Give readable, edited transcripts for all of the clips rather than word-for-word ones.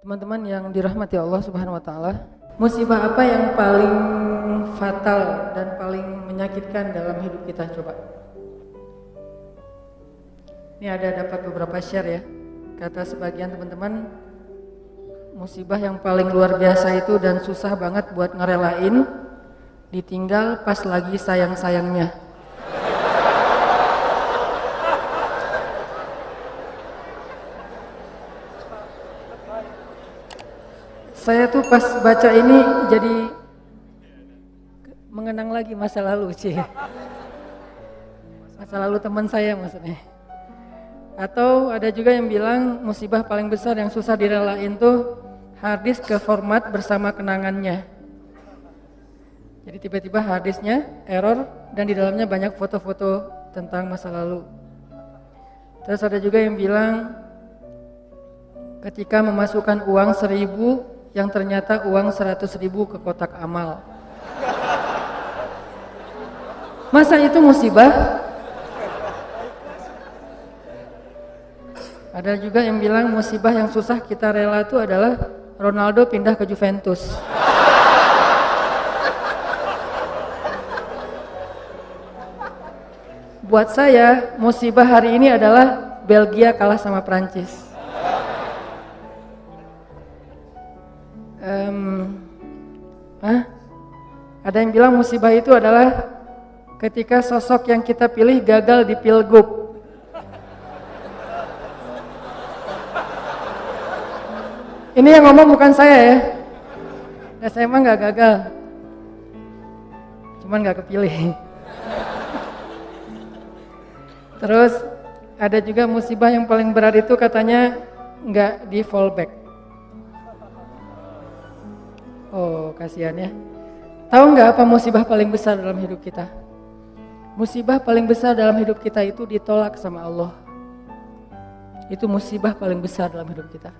Teman-teman yang dirahmati Allah Subhanahu wa taala, musibah apa yang paling fatal dan paling menyakitkan dalam hidup kita, coba? Ini ada dapat beberapa share ya. Kata sebagian teman-teman, musibah yang paling luar biasa itu dan susah banget buat ngerelain, ditinggal pas lagi sayang-sayangnya. Saya tuh pas baca ini jadi mengenang lagi masa lalu, masa lalu teman saya maksudnya. Atau ada juga yang bilang musibah paling besar yang susah direlain tuh harddisk ke format bersama kenangannya. Jadi tiba-tiba harddisknya error dan di dalamnya banyak foto-foto tentang masa lalu. Terus ada juga yang bilang ketika memasukkan uang 1.000 yang ternyata uang 100.000 ke kotak amal. Masa itu musibah? Ada juga yang bilang musibah yang susah kita rela itu adalah Ronaldo pindah ke Juventus. Buat saya musibah hari ini adalah Belgia kalah sama Prancis. Ada yang bilang musibah itu adalah ketika sosok yang kita pilih gagal di pilgub. Ini yang ngomong bukan saya ya. Nah, saya emang gak gagal, cuman gak kepilih. Terus ada juga musibah yang paling berat itu katanya gak di fallback. Oh, kasihan ya. Tahu nggak apa musibah paling besar dalam hidup kita? Musibah paling besar dalam hidup kita itu ditolak sama Allah. Itu musibah paling besar dalam hidup kita.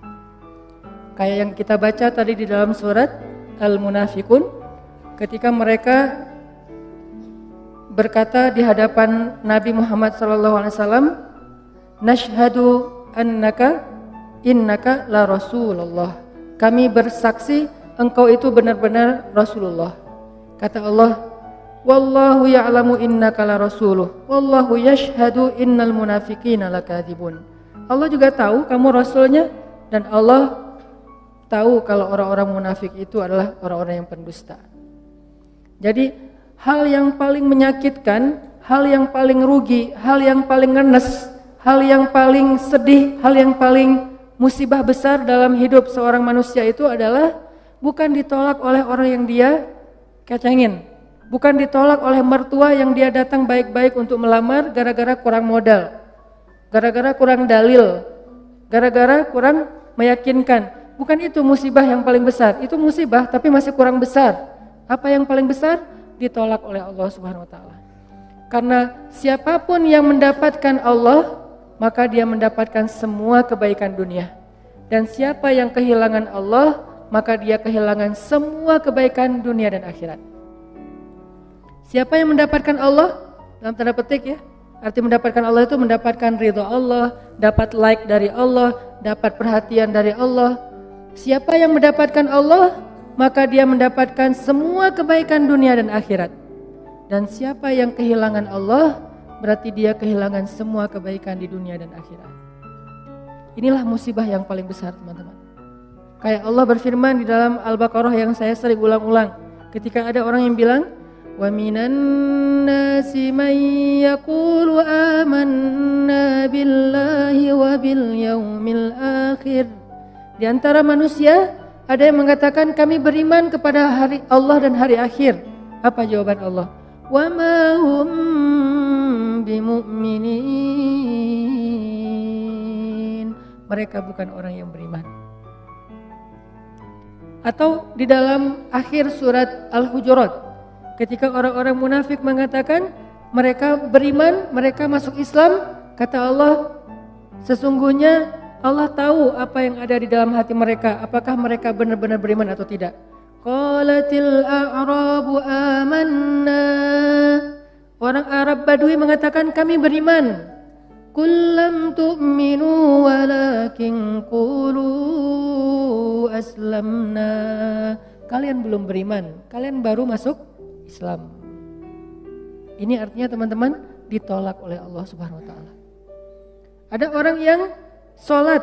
Kayak yang kita baca tadi di dalam surat Al-Munafiqun, ketika mereka berkata di hadapan Nabi Muhammad SAW, "Nashhadu innaka la Rasulullah." Kami bersaksi engkau itu benar-benar Rasulullah. Kata Allah, "Wallahu ya'lamu innaka la rasuluh, wallahu yashhadu innal munafiqina lakadzibun." Allah juga tahu kamu rasulnya dan Allah tahu kalau orang-orang munafik itu adalah orang-orang yang pendusta. Jadi hal yang paling menyakitkan, hal yang paling rugi, hal yang paling ngenes, hal yang paling sedih, hal yang paling musibah besar dalam hidup seorang manusia itu adalah bukan ditolak oleh orang yang dia kecengin, bukan ditolak oleh mertua yang dia datang baik-baik untuk melamar gara-gara kurang modal, gara-gara kurang dalil, gara-gara kurang meyakinkan. Bukan itu musibah yang paling besar, itu musibah tapi masih kurang besar. Apa yang paling besar? Ditolak oleh Allah Subhanahu wa taala. Karena siapapun yang mendapatkan Allah, maka dia mendapatkan semua kebaikan dunia. Dan siapa yang kehilangan Allah, maka dia kehilangan semua kebaikan dunia dan akhirat. Siapa yang mendapatkan Allah? Dalam tanda petik ya, arti mendapatkan Allah itu mendapatkan ridha Allah, dapat like dari Allah, dapat perhatian dari Allah. Siapa yang mendapatkan Allah, maka dia mendapatkan semua kebaikan dunia dan akhirat. Dan siapa yang kehilangan Allah, berarti dia kehilangan semua kebaikan di dunia dan akhirat. Inilah musibah yang paling besar, teman-teman. Kayak Allah berfirman di dalam Al-Baqarah yang saya sering ulang-ulang. Ketika ada orang yang bilang, "Wa minan nasi man yaqulu amanna billahi wa bil yaumil akhir." Di antara manusia ada yang mengatakan kami beriman kepada hari Allah dan hari akhir. Apa jawaban Allah? "Wa ma hum bimu'minin." Mereka bukan orang yang beriman. Atau di dalam akhir surat Al-Hujurat, ketika orang-orang munafik mengatakan mereka beriman, mereka masuk Islam, kata Allah, sesungguhnya Allah tahu apa yang ada di dalam hati mereka, apakah mereka benar-benar beriman atau tidak. Qalatil a'rabu amanna. Orang Arab Badui mengatakan kami beriman. Qul lam tu'minu walakin qulu aslamna. Kalian belum beriman, kalian baru masuk Islam. Ini artinya teman-teman ditolak oleh Allah Subhanahu wa taala. Ada orang yang sholat,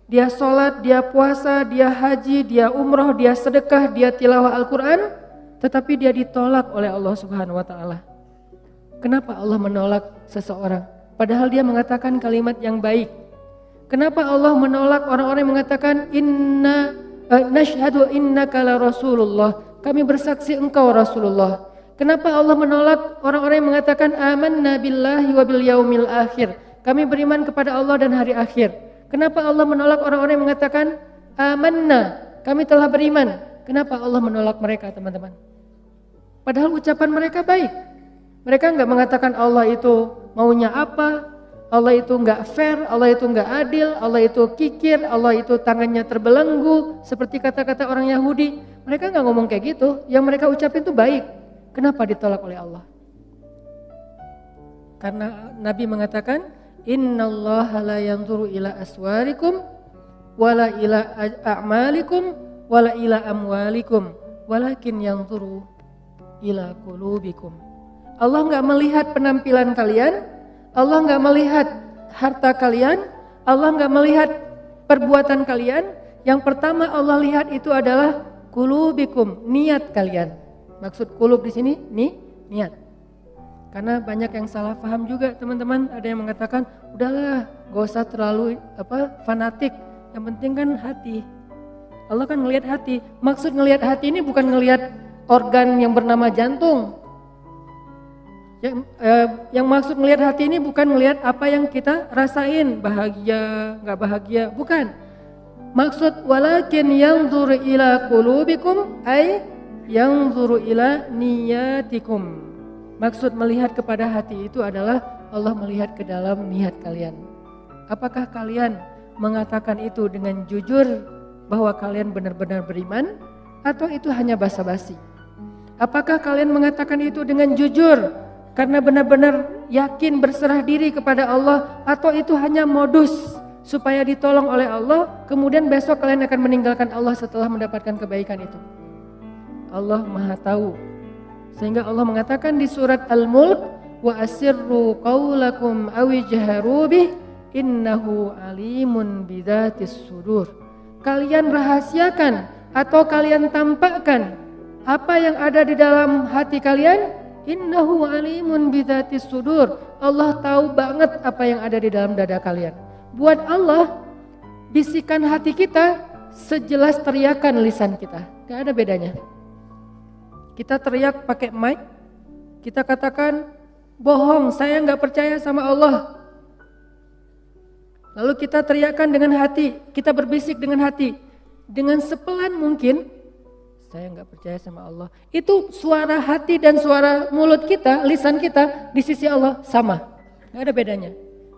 dia puasa, dia haji, dia umroh, dia sedekah, dia tilawah Al-Quran, tetapi dia ditolak oleh Allah Subhanahu wa taala. Kenapa Allah menolak seseorang? Padahal dia mengatakan kalimat yang baik. Kenapa Allah menolak orang-orang yang mengatakan nashhadu innaka la rasulullah, kami bersaksi engkau Rasulullah. Kenapa Allah menolak orang-orang yang mengatakan amanna billahi wa bil yaumil akhir, kami beriman kepada Allah dan hari akhir. Kenapa Allah menolak orang-orang yang mengatakan amanna, kami telah beriman? Kenapa Allah menolak mereka, teman-teman? Padahal ucapan mereka baik. Mereka enggak mengatakan Allah itu maunya apa, Allah itu enggak fair, Allah itu enggak adil, Allah itu kikir, Allah itu tangannya terbelenggu seperti kata-kata orang Yahudi. Mereka enggak ngomong kayak gitu. Yang mereka ucapin itu baik. Kenapa ditolak oleh Allah? Karena Nabi mengatakan innallaha la yanzuru ila aswarikum wala ila a'malikum wala ila amwalikum walakin yanzuru ila qulubikum. Allah enggak melihat penampilan kalian, Allah enggak melihat harta kalian, Allah enggak melihat perbuatan kalian. Yang pertama Allah lihat itu adalah qulubikum, niat kalian. Maksud qulub di sini niat. Karena banyak yang salah paham juga, teman-teman. Ada yang mengatakan, udahlah, gak usah terlalu fanatik. Yang penting kan hati. Allah kan ngelihat hati. Maksud ngelihat hati ini bukan ngelihat organ yang bernama jantung. Yang maksud ngelihat hati ini bukan ngelihat apa yang kita rasain, bahagia, gak bahagia, bukan. Maksud walakin yanzur ila qulubikum ay yanzur ila niyatikum. Maksud melihat kepada hati itu adalah Allah melihat ke dalam niat kalian. Apakah kalian mengatakan itu dengan jujur bahwa kalian benar-benar beriman, atau itu hanya basa-basi? Apakah kalian mengatakan itu dengan jujur karena benar-benar yakin berserah diri kepada Allah, atau itu hanya modus supaya ditolong oleh Allah, kemudian besok kalian akan meninggalkan Allah setelah mendapatkan kebaikan itu? Allah Maha tahu. Sehingga Allah mengatakan di surat Al-Mulk, wa asirru qaulakum aw ijharu bih innahu alimun bidzatis sudur. Kalian rahasiakan atau kalian tampakkan apa yang ada di dalam hati kalian, innahu alimun bidzatis sudur. Allah tahu banget apa yang ada di dalam dada kalian. Buat Allah, bisikan hati kita sejelas teriakan lisan kita. Gak ada bedanya. Kita teriak pakai mic, kita katakan bohong, saya nggak percaya sama Allah. Lalu kita teriakkan dengan hati, kita berbisik dengan hati, dengan sepelan mungkin, saya nggak percaya sama Allah. Itu suara hati dan suara mulut kita, lisan kita di sisi Allah sama, nggak ada bedanya.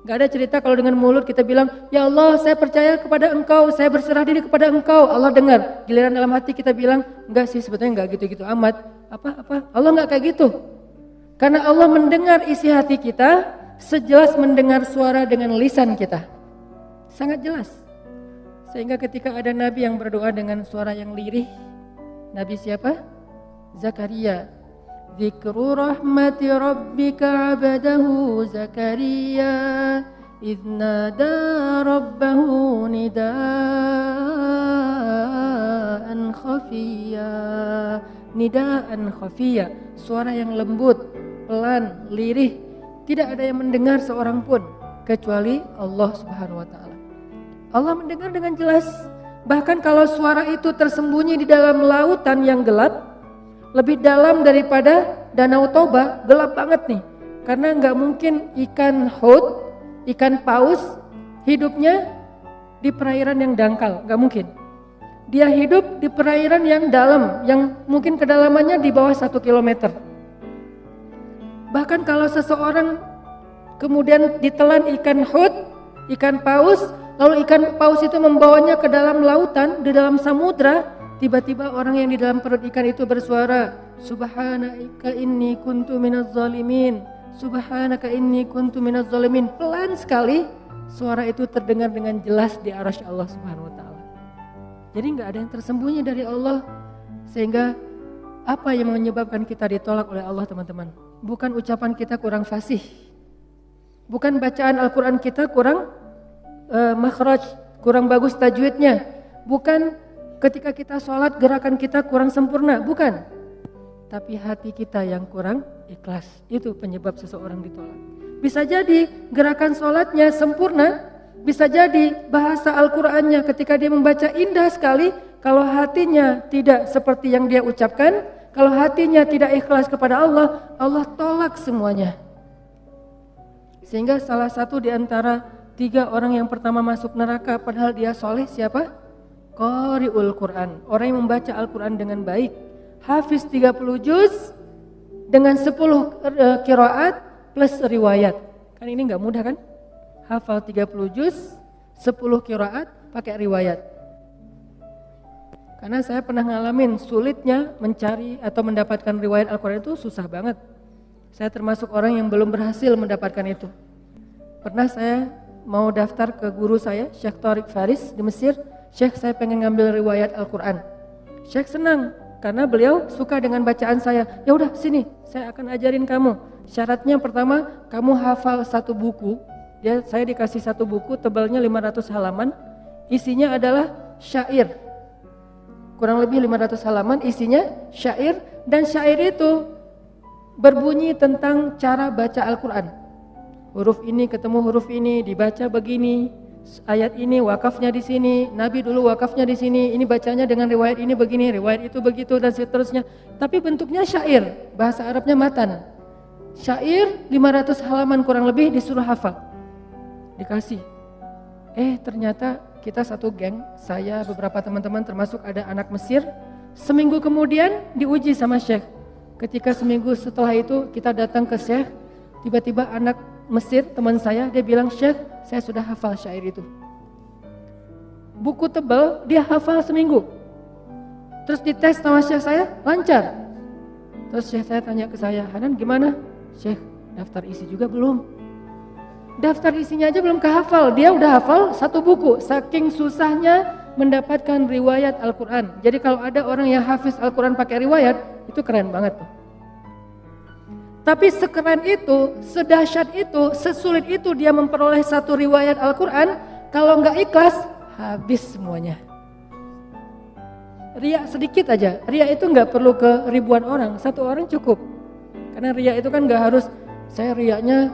Nggak ada cerita kalau dengan mulut kita bilang, ya Allah saya percaya kepada engkau, saya berserah diri kepada engkau, Allah dengar. Giliran dalam hati kita bilang, enggak sih sebetulnya enggak gitu-gitu amat. Apa? Allah enggak kayak gitu. Karena Allah mendengar isi hati kita, sejelas mendengar suara dengan lisan kita. Sangat jelas. Sehingga ketika ada Nabi yang berdoa dengan suara yang lirih, Nabi siapa? Zakaria. Dzikru rahmati rabbika 'abdahu Zakaria idz nada rabbahu nidaan khafiyya. Nidaan khafiyya, suara yang lembut, pelan, lirih, tidak ada yang mendengar seorang pun kecuali Allah Subhanahu wa taala. Allah mendengar dengan jelas. Bahkan kalau suara itu tersembunyi di dalam lautan yang gelap, lebih dalam daripada Danau Toba, gelap banget nih. Karena nggak mungkin ikan hut, ikan paus hidupnya di perairan yang dangkal, nggak mungkin. Dia hidup di perairan yang dalam, yang mungkin kedalamannya di bawah 1 kilometer. Bahkan kalau seseorang kemudian ditelan ikan hut, ikan paus, lalu ikan paus itu membawanya ke dalam lautan, di dalam samudra, tiba-tiba orang yang di dalam perut ikan itu bersuara, Subhanaka inni kuntu minaz zalimin. subhanaka inni kuntu minaz zalimin. Pelan sekali suara itu terdengar dengan jelas di arasy Allah Subhanahu wa taala. Jadi enggak ada yang tersembunyi dari Allah. Sehingga apa yang menyebabkan kita ditolak oleh Allah, teman-teman? Bukan ucapan kita kurang fasih. Bukan bacaan Al-Qur'an kita kurang makhraj, kurang bagus tajwidnya. Bukan ketika kita sholat gerakan kita kurang sempurna, bukan. Tapi hati kita yang kurang ikhlas, itu penyebab seseorang ditolak. Bisa jadi gerakan sholatnya sempurna, bisa jadi bahasa Al-Qur'annya ketika dia membaca indah sekali, kalau hatinya tidak seperti yang dia ucapkan, kalau hatinya tidak ikhlas kepada Allah, Allah tolak semuanya. Sehingga salah satu di antara 3 orang yang pertama masuk neraka padahal dia soleh siapa? Qari'ul Quran, orang yang membaca Al-Quran dengan baik. Hafiz 30 juz dengan 10 qiraat plus riwayat. Kan ini enggak mudah kan? Hafal 30 juz, 10 qiraat pakai riwayat. Karena saya pernah ngalamin sulitnya mencari atau mendapatkan riwayat Al-Quran itu susah banget. Saya termasuk orang yang belum berhasil mendapatkan itu. Pernah saya mau daftar ke guru saya, Syekh Tariq Faris di Mesir. Syekh, saya pengen ngambil riwayat Al-Quran. Syekh senang karena beliau suka dengan bacaan saya. Ya udah sini, saya akan ajarin kamu. Syaratnya pertama, kamu hafal 1 buku. Saya dikasih 1 buku, tebalnya 500 halaman. Isinya adalah syair. Kurang lebih 500 halaman, isinya syair. Dan syair itu berbunyi tentang cara baca Al-Quran. Huruf ini ketemu huruf ini, dibaca begini. Ayat ini wakafnya di sini, Nabi dulu wakafnya di sini, ini bacanya dengan riwayat ini begini, riwayat itu begitu dan seterusnya. Tapi bentuknya syair, bahasa Arabnya matan. Syair 500 halaman kurang lebih disuruh hafal. Dikasih. Ternyata kita satu geng, saya beberapa teman-teman termasuk ada anak Mesir. Seminggu kemudian diuji sama Syekh. Ketika seminggu setelah itu kita datang ke Syekh, tiba-tiba anak Mesir teman saya, dia bilang, Syekh, saya sudah hafal syair itu. Buku tebal, dia hafal seminggu. Terus dites sama Syekh saya, lancar. Terus Syekh saya tanya ke saya, Hanan gimana? Syekh, daftar isi juga belum? Daftar isinya aja belum kehafal, dia udah hafal 1 buku. Saking susahnya mendapatkan riwayat Al-Quran. Jadi kalau ada orang yang hafiz Al-Quran pakai riwayat, itu keren banget tuh. Tapi sekeren itu, sedahsyat itu, sesulit itu dia memperoleh 1 riwayat Al-Quran, kalau nggak ikhlas, habis semuanya. Riya sedikit aja, riya itu nggak perlu ke ribuan orang, 1 orang cukup. Karena riya itu kan nggak harus, saya riyanya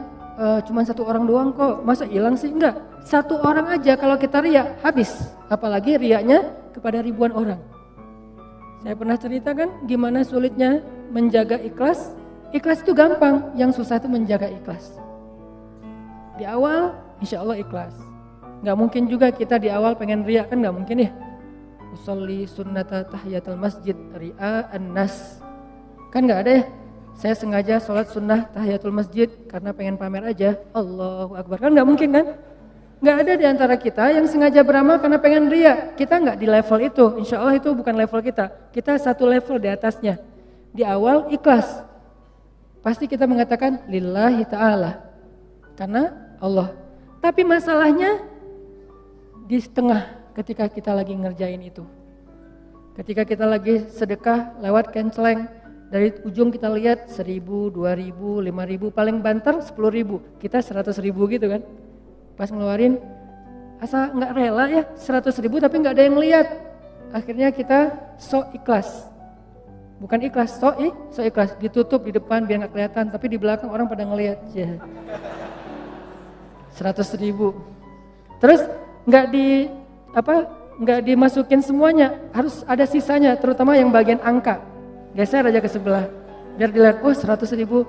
cuma 1 orang doang kok, masa hilang sih? Enggak, 1 orang aja kalau kita riya, habis. Apalagi riyanya kepada ribuan orang. Saya pernah ceritakan gimana sulitnya menjaga ikhlas. Ikhlas itu gampang, yang susah itu menjaga ikhlas. Di awal insya Allah ikhlas. Gak mungkin juga kita di awal pengen riya, kan gak mungkin ya. Usolli sunnata tahiyatul masjid ri'a an-nas. Kan gak ada ya. Saya sengaja sholat sunnah tahiyatul masjid karena pengen pamer aja. Allahu Akbar, kan gak mungkin kan. Gak ada di antara kita yang sengaja beramal karena pengen riya. Kita gak di level itu, insya Allah itu bukan level kita. Kita 1 level di atasnya. Di awal ikhlas. Pasti kita mengatakan lillahi ta'ala, karena Allah. Tapi masalahnya di setengah ketika kita lagi ngerjain itu. Ketika kita lagi sedekah lewat kenceleng, dari ujung kita lihat 1.000, 2.000, 5.000, paling banter 10.000, kita 100.000 gitu kan. Pas ngeluarin, asa nggak rela ya 100.000 tapi nggak ada yang lihat. Akhirnya kita sok ikhlas. Bukan ikhlas, so ikhlas, ditutup di depan biar nggak kelihatan, tapi di belakang orang pada ngelihat. 100.000. Terus nggak dimasukin semuanya, harus ada sisanya, terutama yang bagian angka. Geser aja ke sebelah, biar dilihat, 100.000.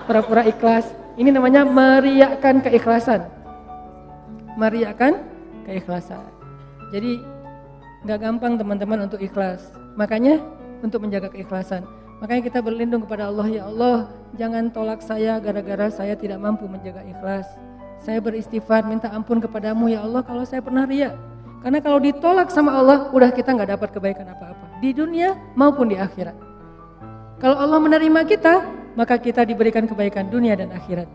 Pura-pura ikhlas. Ini namanya meriakkan keikhlasan. Meriakkan keikhlasan. Jadi gak gampang teman-teman untuk ikhlas. Makanya untuk menjaga keikhlasan, makanya kita berlindung kepada Allah. Ya Allah, jangan tolak saya gara-gara saya tidak mampu menjaga ikhlas. Saya beristighfar, minta ampun kepadamu ya Allah kalau saya pernah riya. Karena kalau ditolak sama Allah, udah kita gak dapat kebaikan apa-apa di dunia maupun di akhirat. Kalau Allah menerima kita, maka kita diberikan kebaikan dunia dan akhirat.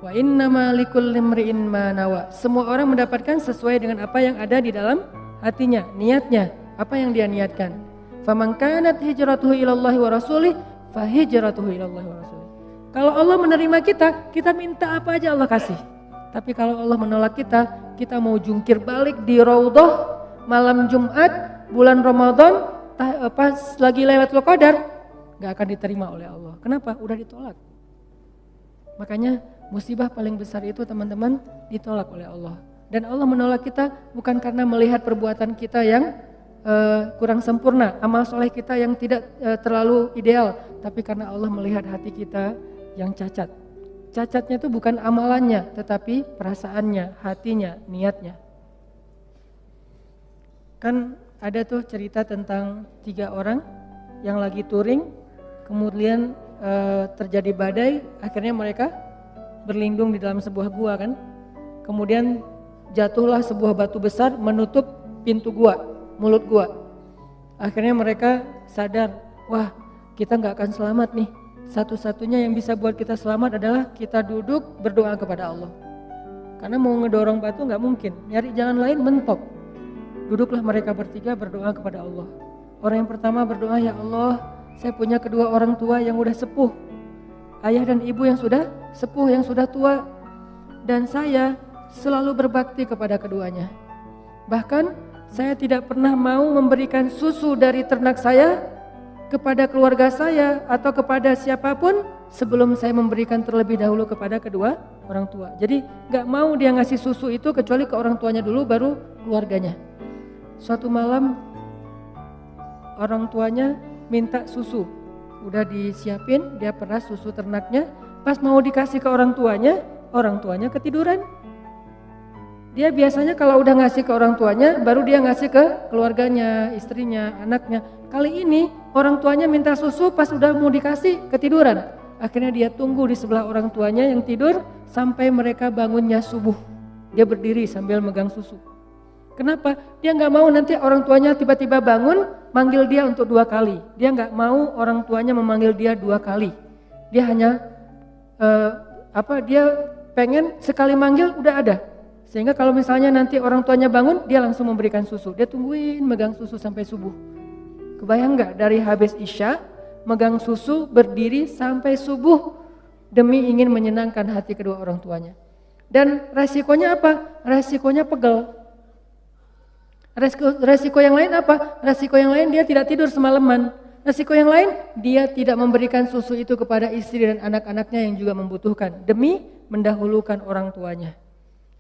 Wa innama likulli imri'in ma nawa. Semua orang mendapatkan sesuai dengan apa yang ada di dalam hatinya, niatnya, apa yang dia niatkan. Faman kanat hijratuhu ilallahi wa rasulih, fa hijratuhu ilallahi wa rasulih. Kalau Allah menerima kita, kita minta apa aja Allah kasih. Tapi kalau Allah menolak kita, kita mau jungkir balik di Raudhah malam Jumat, bulan Ramadan, pas lagi Lailatul Qadar, gak akan diterima oleh Allah. Kenapa? Udah ditolak. Makanya musibah paling besar itu teman-teman ditolak oleh Allah. Dan Allah menolak kita bukan karena melihat perbuatan kita yang kurang sempurna, amal soleh kita yang tidak terlalu ideal, tapi karena Allah melihat hati kita yang cacat. Cacatnya itu bukan amalannya, tetapi perasaannya, hatinya, niatnya. Kan ada tuh cerita tentang 3 orang yang lagi touring, kemudian terjadi badai, akhirnya mereka berlindung di dalam sebuah gua kan. Kemudian jatuhlah sebuah batu besar menutup pintu gua, mulut gua. Akhirnya mereka sadar, wah kita gak akan selamat nih. Satu-satunya yang bisa buat kita selamat adalah kita duduk berdoa kepada Allah. Karena mau ngedorong batu gak mungkin, nyari jalan lain mentok. Duduklah mereka bertiga berdoa kepada Allah. Orang yang pertama berdoa, ya Allah, saya punya kedua orang tua yang udah sepuh. Ayah dan ibu yang sudah sepuh, yang sudah tua. Dan saya selalu berbakti kepada keduanya. Bahkan saya tidak pernah mau memberikan susu dari ternak saya kepada keluarga saya atau kepada siapapun sebelum saya memberikan terlebih dahulu kepada kedua orang tua. Jadi gak mau dia ngasih susu itu kecuali ke orang tuanya dulu baru keluarganya. Suatu malam orang tuanya minta susu, udah disiapin, dia peras susu ternaknya, pas mau dikasih ke orang tuanya ketiduran. Dia biasanya kalau udah ngasih ke orang tuanya, baru dia ngasih ke keluarganya, istrinya, anaknya. Kali ini orang tuanya minta susu, pas udah mau dikasih ketiduran. Akhirnya dia tunggu di sebelah orang tuanya yang tidur sampai mereka bangunnya subuh. Dia berdiri sambil megang susu. Kenapa? Dia nggak mau nanti orang tuanya tiba-tiba bangun manggil dia untuk 2 kali. Dia nggak mau orang tuanya memanggil dia 2 kali. Dia hanya dia pengen sekali manggil udah ada. Sehingga kalau misalnya nanti orang tuanya bangun, dia langsung memberikan susu. Dia tungguin megang susu sampai subuh. Kebayang nggak dari habis Isya megang susu berdiri sampai subuh demi ingin menyenangkan hati kedua orang tuanya. Dan resikonya apa? Resikonya pegel. Resiko yang lain apa? Resiko yang lain dia tidak tidur semalaman. Resiko yang lain dia tidak memberikan susu itu kepada istri dan anak-anaknya yang juga membutuhkan demi mendahulukan orang tuanya.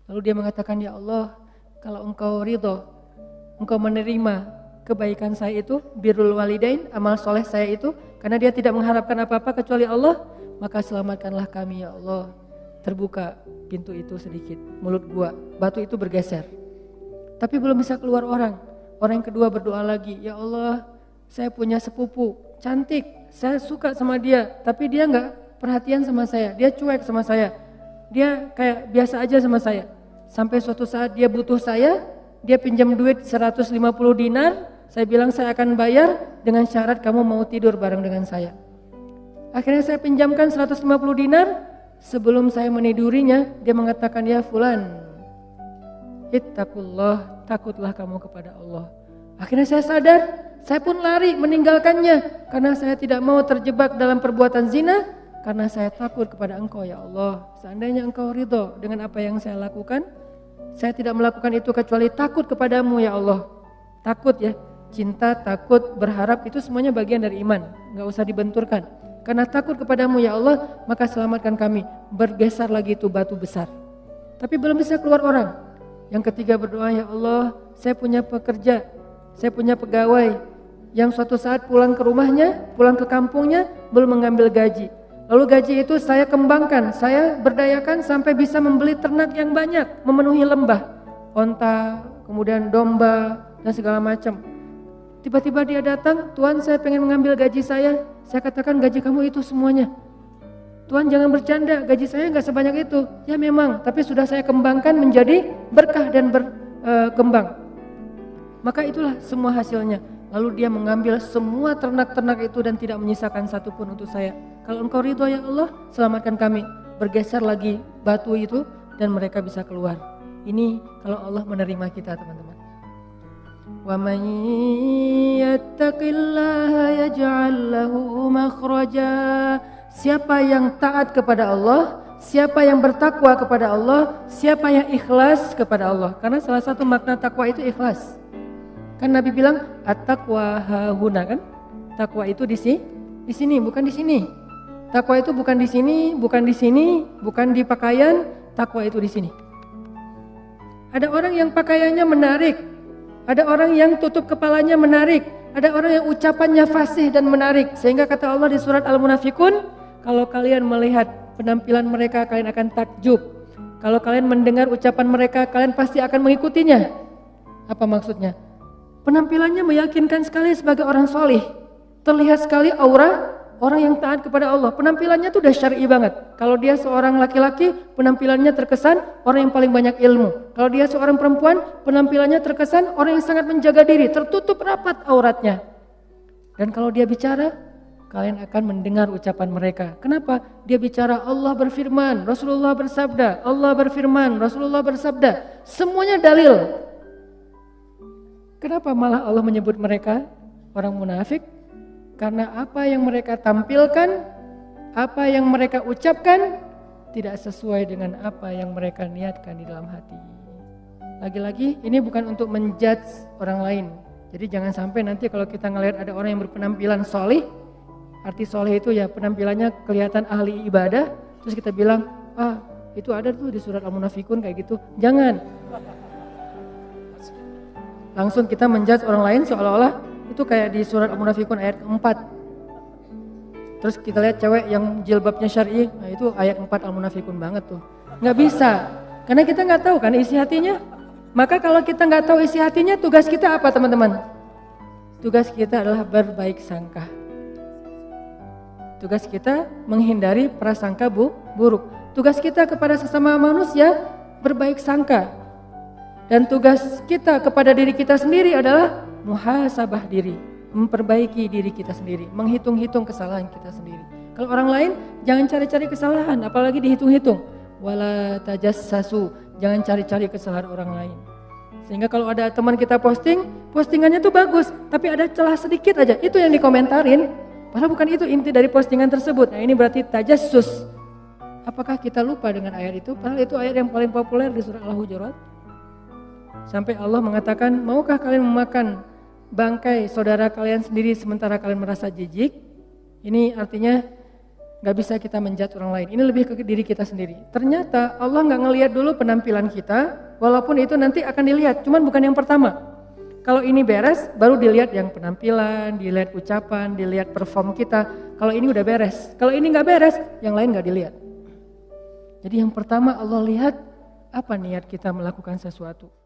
Lalu dia mengatakan, ya Allah, kalau engkau ridho, engkau menerima kebaikan saya itu, birrul walidain, amal soleh saya itu, karena dia tidak mengharapkan apa-apa kecuali Allah, maka selamatkanlah kami ya Allah. Terbuka pintu itu sedikit, mulut gua, batu itu bergeser. Tapi belum bisa keluar orang. Orang yang kedua berdoa lagi, ya Allah, saya punya sepupu, cantik, saya suka sama dia, tapi dia nggak perhatian sama saya, dia cuek sama saya, dia kayak biasa aja sama saya. Sampai suatu saat dia butuh saya, dia pinjam duit 150 dinar, saya bilang saya akan bayar dengan syarat kamu mau tidur bareng dengan saya. Akhirnya saya pinjamkan 150 dinar, sebelum saya menidurinya, dia mengatakan, ya fulan, ittaqullah, takutlah kamu kepada Allah. Akhirnya saya sadar, saya pun lari meninggalkannya karena saya tidak mau terjebak dalam perbuatan zina, karena saya takut kepada engkau ya Allah. Seandainya engkau ridho dengan apa yang saya lakukan, saya tidak melakukan itu kecuali takut kepadamu ya Allah. Takut ya, cinta, takut, berharap itu semuanya bagian dari iman, gak usah dibenturkan. Karena takut kepadamu ya Allah, maka selamatkan kami. Bergeser lagi itu batu besar. Tapi belum bisa keluar orang. Yang ketiga berdoa, ya Allah, saya punya pekerja, saya punya pegawai yang suatu saat pulang ke rumahnya, pulang ke kampungnya, belum mengambil gaji. Lalu gaji itu saya kembangkan, saya berdayakan sampai bisa membeli ternak yang banyak, memenuhi lembah, onta, kemudian domba, dan segala macam. Tiba-tiba dia datang, Tuhan saya pengen mengambil gaji saya katakan gaji kamu itu semuanya. Tuhan jangan bercanda, gaji saya nggak sebanyak itu. Ya memang, tapi sudah saya kembangkan menjadi berkah dan berkembang. maka itulah semua hasilnya. Lalu dia mengambil semua ternak-ternak itu dan tidak menyisakan satupun untuk saya. Kalau engkau ridho ya Allah, selamatkan kami. Bergeser lagi batu itu dan mereka bisa keluar. Ini kalau Allah menerima kita, teman-teman. Wa man yattaqillaha yaj'al lahu makhraja. Siapa yang taat kepada Allah, siapa yang bertakwa kepada Allah, siapa yang ikhlas kepada Allah. Karena salah satu makna takwa itu ikhlas. Kan Nabi bilang at-taqwa hahuna kan? Takwa itu di sini, bukan di sini. Takwa itu bukan di sini, bukan di sini, bukan di pakaian, takwa itu di sini. Ada orang yang pakaiannya menarik, ada orang yang tutup kepalanya menarik, ada orang yang ucapannya fasih dan menarik. Sehingga kata Allah di surat Al-Munafikun, kalau kalian melihat penampilan mereka kalian akan takjub. Kalau kalian mendengar ucapan mereka kalian pasti akan mengikutinya. Apa maksudnya? Penampilannya meyakinkan sekali sebagai orang solih. Terlihat sekali aura orang yang taat kepada Allah. Penampilannya tuh udah syar'i banget. Kalau dia seorang laki-laki, penampilannya terkesan orang yang paling banyak ilmu. Kalau dia seorang perempuan, penampilannya terkesan orang yang sangat menjaga diri, tertutup rapat auratnya. Dan kalau dia bicara, kalian akan mendengar ucapan mereka. Kenapa? Dia bicara Allah berfirman, Rasulullah bersabda, Allah berfirman, Rasulullah bersabda. Semuanya dalil. Kenapa malah Allah menyebut mereka orang munafik? Karena apa yang mereka tampilkan, apa yang mereka ucapkan tidak sesuai dengan apa yang mereka niatkan di dalam hati. Lagi-lagi ini bukan untuk menjudge orang lain. Jadi jangan sampai nanti kalau kita ngelihat ada orang yang berpenampilan solih, arti solih itu ya penampilannya kelihatan ahli ibadah, terus kita bilang, itu ada tuh di surat Al-Munafikun kayak gitu. Jangan. Langsung kita menjudge orang lain seolah-olah itu kayak di surat Al-Munafikun ayat 4. Terus kita lihat cewek yang jilbabnya syar'i, nah itu ayat 4 Al-Munafikun banget tuh. Nggak bisa, karena kita nggak tahu kan isi hatinya. Maka kalau kita nggak tahu isi hatinya, tugas kita apa teman-teman? Tugas kita adalah berbaik sangka. Tugas kita menghindari prasangka buruk. Tugas kita kepada sesama manusia berbaik sangka. Dan tugas kita kepada diri kita sendiri adalah muhasabah diri, memperbaiki diri kita sendiri, menghitung-hitung kesalahan kita sendiri. Kalau orang lain jangan cari-cari kesalahan, apalagi dihitung-hitung. Wala tajassasu, jangan cari-cari kesalahan orang lain. Sehingga kalau ada teman kita postingannya tuh bagus, tapi ada celah sedikit aja, itu yang dikomentarin. Padahal bukan itu inti dari postingan tersebut. Nah ini berarti tajassus. Apakah kita lupa dengan ayat itu? Padahal itu ayat yang paling populer di surah Al-Hujurat. Sampai Allah mengatakan, maukah kalian memakan bangkai saudara kalian sendiri sementara kalian merasa jijik? Ini artinya gak bisa kita menjudge orang lain. Ini lebih ke diri kita sendiri. Ternyata Allah gak ngelihat dulu penampilan kita, walaupun itu nanti akan dilihat, cuman bukan yang pertama. Kalau ini beres, baru dilihat yang penampilan, dilihat ucapan, dilihat perform kita. Kalau ini udah beres, kalau ini gak beres, yang lain gak dilihat. Jadi yang pertama Allah lihat apa niat kita melakukan sesuatu.